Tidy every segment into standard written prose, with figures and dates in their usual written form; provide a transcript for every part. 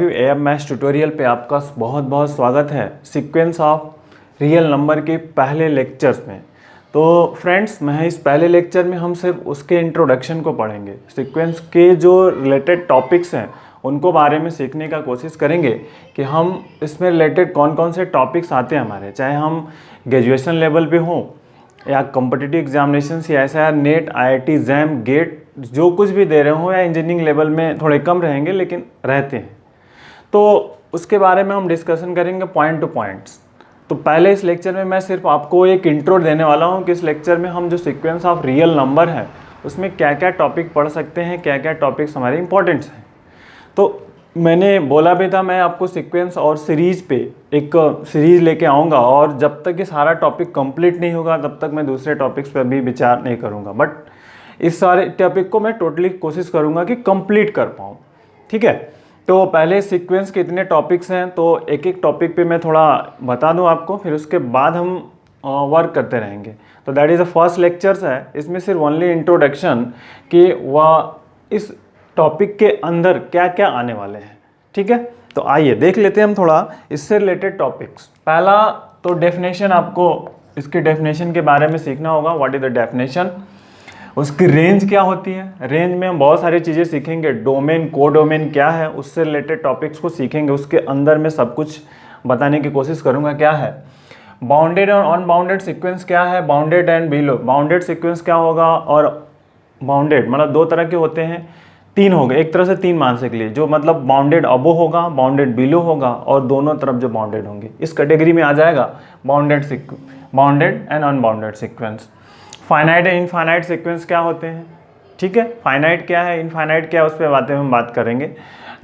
Of you am maths tutorial पे आपका बहुत बहुत स्वागत है सीक्वेंस ऑफ रियल नंबर के पहले लेक्चर्स में। तो फ्रेंड्स, मैं इस पहले लेक्चर में हम सिर्फ उसके इंट्रोडक्शन को पढ़ेंगे। सीक्वेंस के जो रिलेटेड टॉपिक्स हैं उनको बारे में सीखने का कोशिश करेंगे कि हम इसमें रिलेटेड कौन कौन से टॉपिक्स आते हैं हमारे, चाहे हम ग्रेजुएशन लेवल पे हों या कॉम्पिटिटिव एग्जामिनेशन या ऐसा नेट, आईआईटी, जैम, गेट जो कुछ भी दे रहे हो, या इंजीनियरिंग लेवल में थोड़े कम रहेंगे लेकिन रहते हैं, तो उसके बारे में हम डिस्कशन करेंगे पॉइंट टू पॉइंट्स। तो पहले इस लेक्चर में मैं सिर्फ आपको एक इंट्रो देने वाला हूं कि इस लेक्चर में हम जो सीक्वेंस ऑफ रियल नंबर है उसमें क्या क्या टॉपिक पढ़ सकते हैं, क्या क्या टॉपिक्स हमारे इंपॉर्टेंट्स हैं। तो मैंने बोला भी था मैं आपको सीक्वेंस और सीरीज़ पे एक सीरीज़ लेके आऊँगा, और जब तक ये सारा टॉपिक कंप्लीट नहीं होगा तब तक मैं दूसरे टॉपिक्स पर भी विचार नहीं करूँगा। बट इस सारे टॉपिक को मैं टोटली कोशिश करूँगा कि कंप्लीट कर पाऊँ, ठीक है। तो पहले सीक्वेंस के इतने टॉपिक्स हैं, तो एक एक टॉपिक पे मैं थोड़ा बता दूँ आपको, फिर उसके बाद हम वर्क करते रहेंगे। तो that is the first lectures है, इसमें सिर्फ ओनली इंट्रोडक्शन कि वह इस टॉपिक के अंदर क्या क्या आने वाले हैं, ठीक है। तो आइए देख लेते हैं हम थोड़ा इससे रिलेटेड टॉपिक्स। पहला तो डेफिनेशन, आपको इसके डेफिनेशन के बारे में सीखना होगा। व्हाट इज़ द डेफिनेशन, उसकी रेंज क्या होती है। रेंज में हम बहुत सारी चीज़ें सीखेंगे। डोमेन, कोडोमेन क्या है, उससे रिलेटेड टॉपिक्स को सीखेंगे। उसके अंदर में सब कुछ बताने की कोशिश करूँगा क्या है। बाउंडेड और अनबाउंडेड सीक्वेंस क्या है, bounded and below. Bounded sequence क्या होगा, और बाउंडेड मतलब दो तरह के होते हैं, तीन हो गए, एक तरह से तीन मान के लिए, जो मतलब बाउंडेड अबो होगा, बाउंडेड बिलो होगा, और दोनों तरफ जो बाउंडेड होंगे, इस कैटेगरी में आ जाएगा bounded and unbounded sequence. Finite and infinite sequence क्या होते हैं, ठीक है। फाइनाइट क्या है, इनफाइनाइट क्या है, उस पर बातें हम बात करेंगे।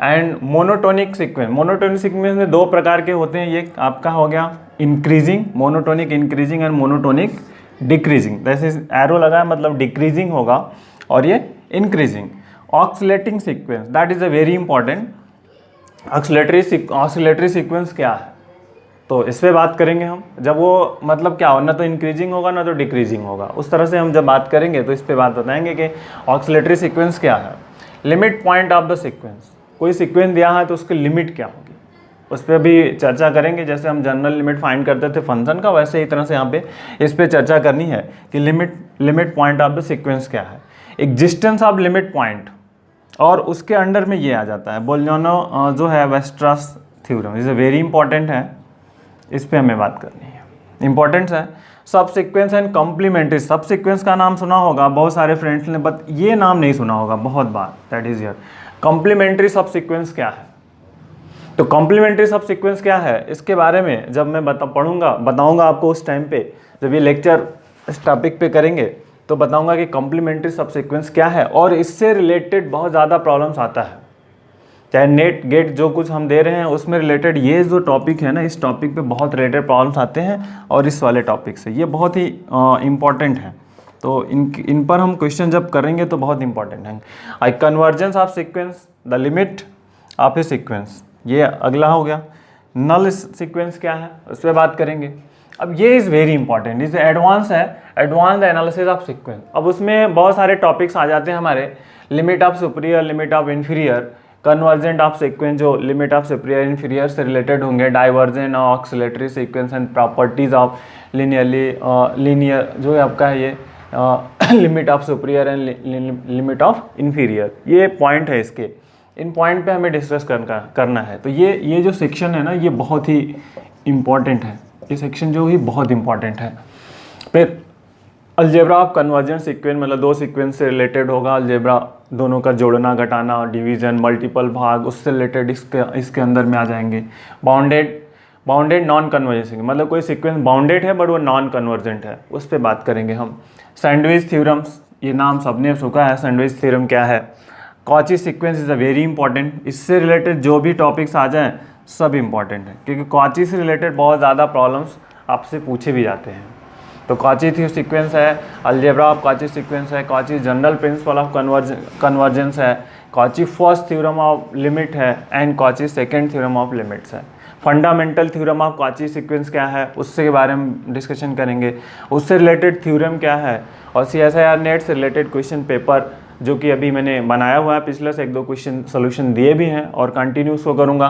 And monotonic sequence, monotonic sequence में दो प्रकार के होते हैं। ये आपका हो गया increasing, monotonic increasing and monotonic decreasing. जैसे एरो लगा है मतलब डिक्रीजिंग होगा, और ये increasing. Oscillating sequence, that is a very important. Oscillatory sequence क्या है, तो इस पर बात करेंगे हम। जब वो मतलब क्या हो, ना तो इंक्रीजिंग होगा ना तो डिक्रीजिंग होगा, उस तरह से हम जब बात करेंगे तो इस पर बात बताएंगे कि ऑक्सिलेटरी सीक्वेंस क्या है। Limit point of the sequence, कोई सीक्वेंस दिया है तो उसकी लिमिट क्या होगी, उस पर भी चर्चा करेंगे। जैसे हम जनरल लिमिट फाइंड करते थे फंक्शन का, वैसे ही तरह से यहाँ पे इस पर चर्चा करनी है कि limit point of the sequence क्या है। एग्जिस्टेंस ऑफ लिमिट पॉइंट, और उसके अंडर में ये आ जाता है बोलोनो जो है वेस्ट्रास थ्योरम, इज़ वेरी इंपॉर्टेंट है, इस पे हमें बात करनी है, इंपॉर्टेंट है। सब सीक्वेंस एंड कॉम्प्लीमेंट्री, सब सीक्वेंस का नाम सुना होगा बहुत सारे फ्रेंड्स ने, बट ये नाम नहीं सुना होगा बहुत बार, दैट इज योर कॉम्प्लीमेंट्री सब सीक्वेंस क्या है। तो कॉम्प्लीमेंट्री सब सीक्वेंस क्या है, इसके बारे में जब मैं बताऊंगा आपको उस टाइम पे, जब ये लेक्चर इस टॉपिक पे करेंगे तो बताऊंगा कि कॉम्प्लीमेंट्री सब सीक्वेंस क्या है। और इससे रिलेटेड बहुत ज़्यादा प्रॉब्लम्स आता है, चाहे नेट गेट जो कुछ हम दे रहे हैं उसमें रिलेटेड ये जो टॉपिक है ना, इस टॉपिक पे बहुत रिलेटेड प्रॉब्लम्स आते हैं, और इस वाले टॉपिक से ये बहुत ही इम्पॉर्टेंट है। तो इन पर हम क्वेश्चन जब करेंगे तो बहुत इंपॉर्टेंट है। I convergence of sequence, the limit of a sequence, ये अगला हो गया। नल सीक्वेंस क्या है, उस पर बात करेंगे। अब ये इज़ वेरी इंपॉर्टेंट, इस एडवांस है, एडवांस एनालिसिस ऑफ सीक्वेंस। अब उसमें बहुत सारे टॉपिक्स आ जाते हैं हमारे, limit of superior, limit of inferior, convergent of sequence जो लिमिट ऑफ सुपीरियर इन्फीरियर से रिलेटेड होंगे, divergent of oscillatory sequence and properties of linear जो आपका है ये limit of superior and limit of inferior, ये पॉइंट है इसके। इन पॉइंट पे हमें डिस्कस करना है। तो ये जो सेक्शन है ना, ये बहुत ही इम्पॉर्टेंट है, ये सेक्शन जो ही बहुत इंपॉर्टेंट है। फिर अलजेब्रा ऑफ कन्वर्जेंट सीक्वेंस, मतलब दो सीक्वेंस से रिलेटेड होगा अलजेब्रा, दोनों का जोड़ना, घटाना, डिवीजन, मल्टीपल भाग, उससे रिलेटेड इसके अंदर में आ जाएंगे। बाउंडेड नॉन कन्वर्जेंट, मतलब कोई सीक्वेंस बाउंडेड है बट वो नॉन कन्वर्जेंट है, उस पर बात करेंगे हम। सैंडविच थ्योरम्स, ये नाम सबने सुना है, सैंडविच थ्योरम क्या है। Cauchy sequence is a very important, इससे रिलेटेड जो भी टॉपिक्स आ जाएँ सब इंपॉर्टेंट है, क्योंकि कॉची से रिलेटेड बहुत ज़्यादा प्रॉब्लम्स आपसे पूछे भी जाते हैं। तो कॉची थी सीक्वेंस है, अलजेब्रा ऑफ कॉची सीक्वेंस है, Cauchy general principle of convergence है, Cauchy first theorem of limit है, and Cauchy second theorem of limits है। Fundamental theorem of Cauchy sequence क्या है, उसके बारे में डिस्कशन करेंगे। उससे रिलेटेड थ्योरम क्या है, और CSIR नेट से रिलेटेड क्वेश्चन पेपर जो कि अभी मैंने बनाया हुआ है, पिछले से 1-2 क्वेश्चन सोल्यूशन दिए भी हैं और कंटिन्यू उसको करूँगा।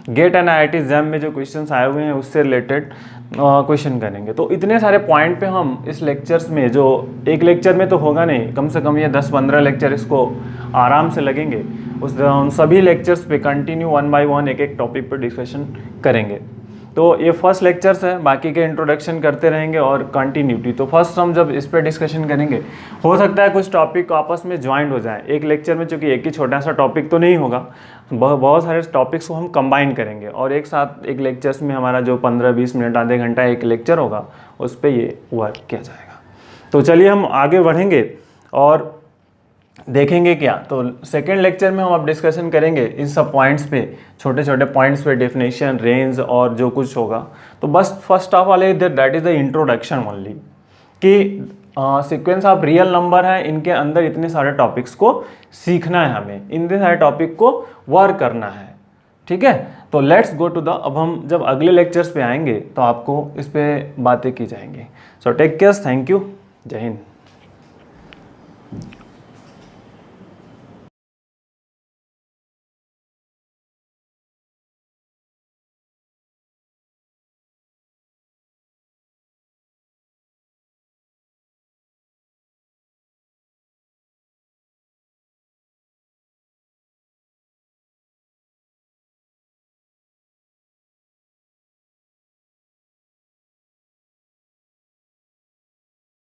गेट एंड IIT एग्जाम में जो क्वेश्चंस आए हुए हैं उससे रिलेटेड क्वेश्चन करेंगे। तो इतने सारे पॉइंट पे हम इस लेक्चर्स में, जो एक लेक्चर में तो होगा नहीं, कम से कम ये 10-15 लेक्चर इसको आराम से लगेंगे, उन सभी लेक्चर्स पे कंटिन्यू 1 बाय 1 एक टॉपिक पर डिस्कशन करेंगे। तो ये फर्स्ट लेक्चर्स है, बाकी के इंट्रोडक्शन करते रहेंगे और कंटिन्यूटी। तो फर्स्ट हम जब इस पर डिस्कशन करेंगे, हो सकता है कुछ टॉपिक आपस में ज्वाइंट हो जाए एक लेक्चर में, चूँकि एक ही छोटा सा टॉपिक तो नहीं होगा, बहुत सारे टॉपिक्स को हम कंबाइन करेंगे और एक साथ एक लेक्चर्स में हमारा जो 15-20 मिनट, आधे घंटा एक लेक्चर होगा, उस पर ये वर्क किया जाएगा। तो चलिए हम आगे बढ़ेंगे और देखेंगे क्या। तो सेकेंड लेक्चर में हम अब डिस्कशन करेंगे इन सब पॉइंट्स पे, छोटे छोटे पॉइंट्स पे, डेफिनेशन, रेंज और जो कुछ होगा। तो बस first of all that is the introduction only, कि सीक्वेंस ऑफ रियल नंबर है, इनके अंदर इतने सारे टॉपिक्स को सीखना है हमें, इतने सारे टॉपिक को वर्क करना है, ठीक है। तो लेट्स गो टू द, अब हम जब अगले लेक्चर्स पे आएंगे तो आपको इस पर बातें की जाएंगी। So take care, thank you, जय हिंद।